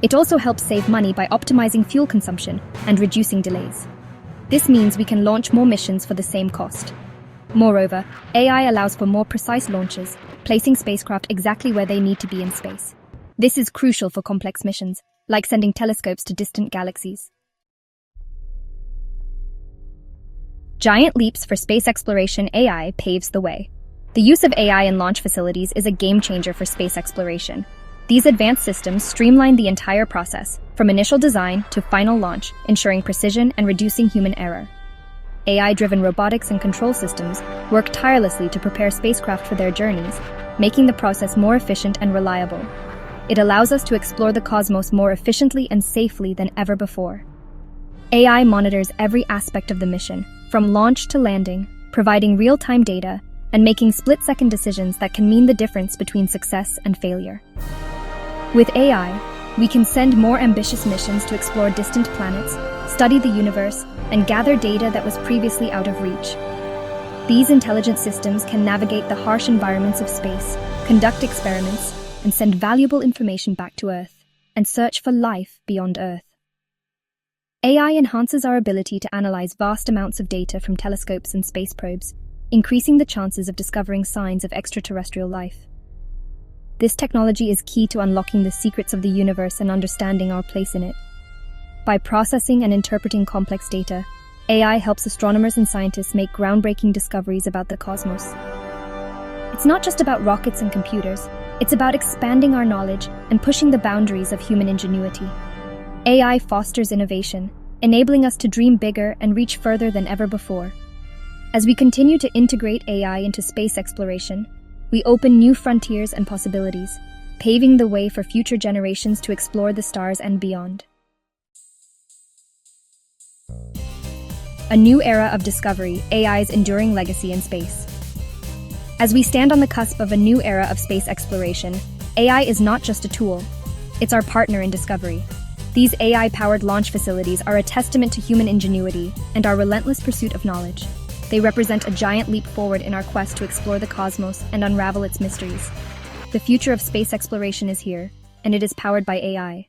It also helps save money by optimizing fuel consumption and reducing delays. This means we can launch more missions for the same cost. Moreover, AI allows for more precise launches, placing spacecraft exactly where they need to be in space. This is crucial for complex missions, like sending telescopes to distant galaxies. Giant leaps for space exploration. AI paves the way. The use of AI in launch facilities is a game changer for space exploration. These advanced systems streamline the entire process, from initial design to final launch, ensuring precision and reducing human error. AI-driven robotics and control systems work tirelessly to prepare spacecraft for their journeys, making the process more efficient and reliable. It allows us to explore the cosmos more efficiently and safely than ever before. AI monitors every aspect of the mission, from launch to landing, providing real-time data and making split-second decisions that can mean the difference between success and failure. With AI, we can send more ambitious missions to explore distant planets, study the universe, and gather data that was previously out of reach. These intelligent systems can navigate the harsh environments of space, conduct experiments, and send valuable information back to Earth, and search for life beyond Earth. AI enhances our ability to analyze vast amounts of data from telescopes and space probes, increasing the chances of discovering signs of extraterrestrial life. This technology is key to unlocking the secrets of the universe and understanding our place in it. By processing and interpreting complex data, AI helps astronomers and scientists make groundbreaking discoveries about the cosmos. It's not just about rockets and computers, it's about expanding our knowledge and pushing the boundaries of human ingenuity. AI fosters innovation, enabling us to dream bigger and reach further than ever before. As we continue to integrate AI into space exploration, we open new frontiers and possibilities, paving the way for future generations to explore the stars and beyond. A new era of discovery, AI's enduring legacy in space. As we stand on the cusp of a new era of space exploration, AI is not just a tool, it's our partner in discovery. These AI-powered launch facilities are a testament to human ingenuity and our relentless pursuit of knowledge. They represent a giant leap forward in our quest to explore the cosmos and unravel its mysteries. The future of space exploration is here, and it is powered by AI.